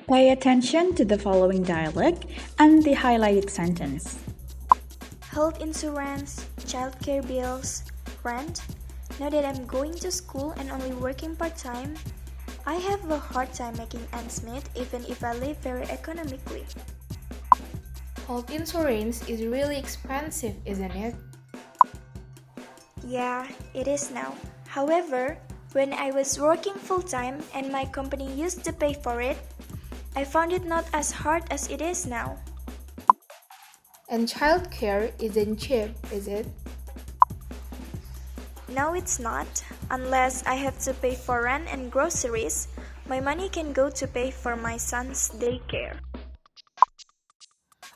Pay attention to the following dialogue and the highlighted sentence. Health insurance, childcare bills, rent. Now that I'm going to school and only working part-time, I have a hard time making ends meet even if I live very economically. Health insurance is really expensive, isn't it? Yeah, it is now. However, when I was working full-time and my company used to pay for it, I found it not as hard as it is now. And childcare isn't cheap, is it? No, it's not. Unless I have to pay for rent and groceries, my money can go to pay for my son's daycare.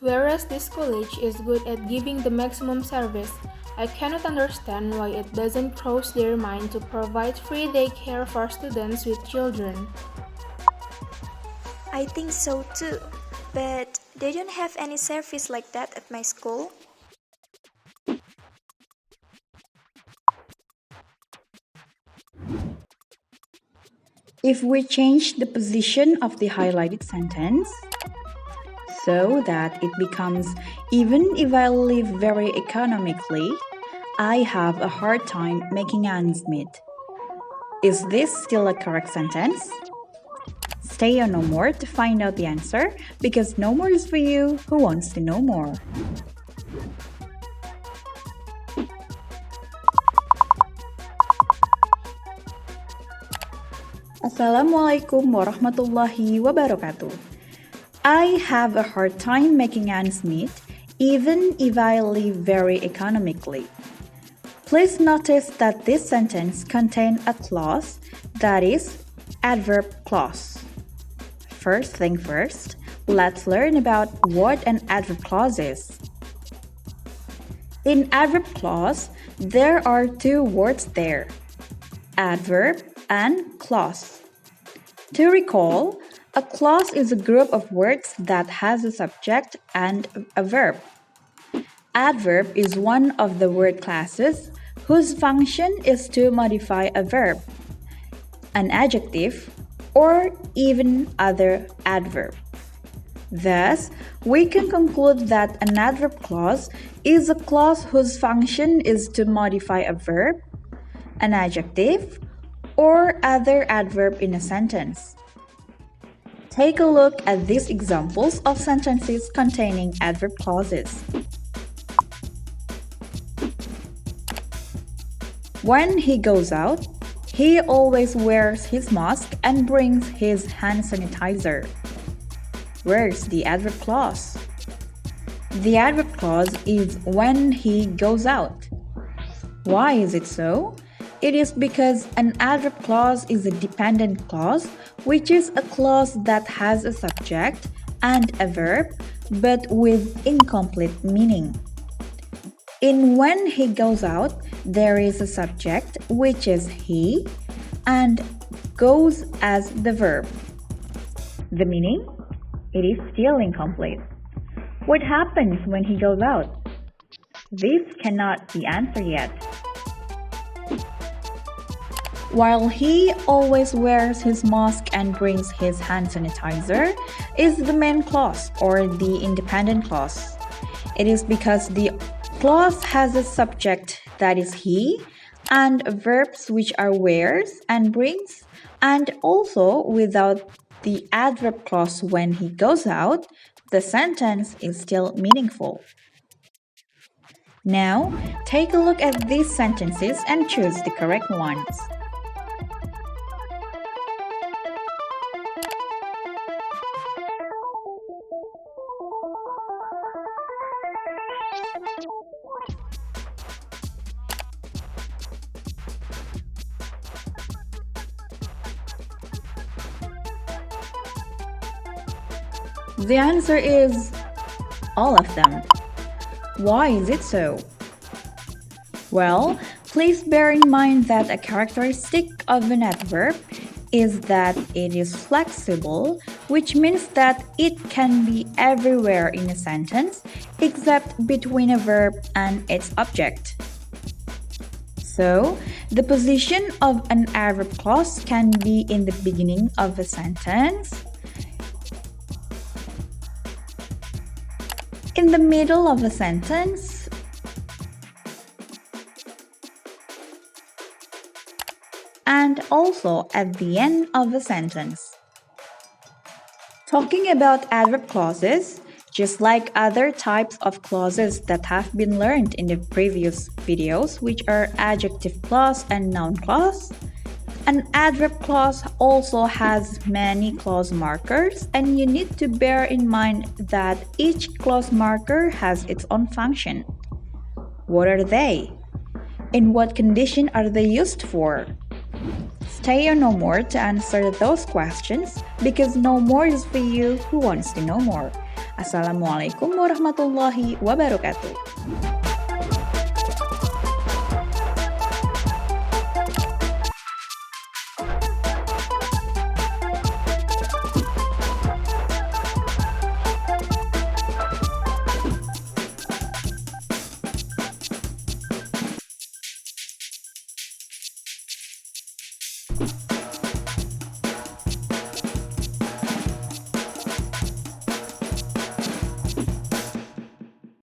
Whereas this college is good at giving the maximum service, I cannot understand why it doesn't cross their mind to provide free daycare for students with children. I think so too, but they don't have any service like that at my school. If we change the position of the highlighted sentence so that it becomes, even if I live very economically, I have a hard time making ends meet. Is this still a correct sentence? Stay on Know More to find out the answer, because Know More is for you who wants to know more. Assalamualaikum warahmatullahi wabarakatuh. I have a hard time making ends meet, even if I live very economically. Please notice that this sentence contains a clause, that is, adverb clause. First thing first, let's learn about what an adverb clause is. In adverb clause, there are two words there, adverb and clause. To recall, a clause is a group of words that has a subject and a verb. Adverb is one of the word classes whose function is to modify a verb, an adjective, or even other adverb. Thus, we can conclude that an adverb clause is a clause whose function is to modify a verb, an adjective, or other adverb in a sentence. Take a look at these examples of sentences containing adverb clauses. When he goes out, he always wears his mask and brings his hand sanitizer. Where's the adverb clause? The adverb clause is when he goes out. Why is it so? It is because an adverb clause is a dependent clause, which is a clause that has a subject and a verb, but with incomplete meaning. In when he goes out, there is a subject, which is he, and goes as the verb. The meaning? It is still incomplete. What happens when he goes out? This cannot be answered yet. While he always wears his mask and brings his hand sanitizer is the main clause or the independent clause. It is because the clause has a subject, that is he, and verbs which are wears and brings, and also without the adverb clause when he goes out, the sentence is still meaningful. Now, take a look at these sentences and choose the correct ones. The answer is all of them. Why is it so? Well, please bear in mind that a characteristic of an adverb is that it is flexible, which means that it can be everywhere in a sentence except between a verb and its object. So, the position of an adverb clause can be in the beginning of a sentence, in the middle of a sentence, and also at the end of a sentence. Talking about adverb clauses, just like other types of clauses that have been learned in the previous videos, which are adjective clause and noun clause, an adverb clause also has many clause markers, and you need to bear in mind that each clause marker has its own function. What are they? In what condition are they used for? Stay on Know More to answer those questions, because Know More is for you who wants to know more. Assalamualaikum warahmatullahi wabarakatuh.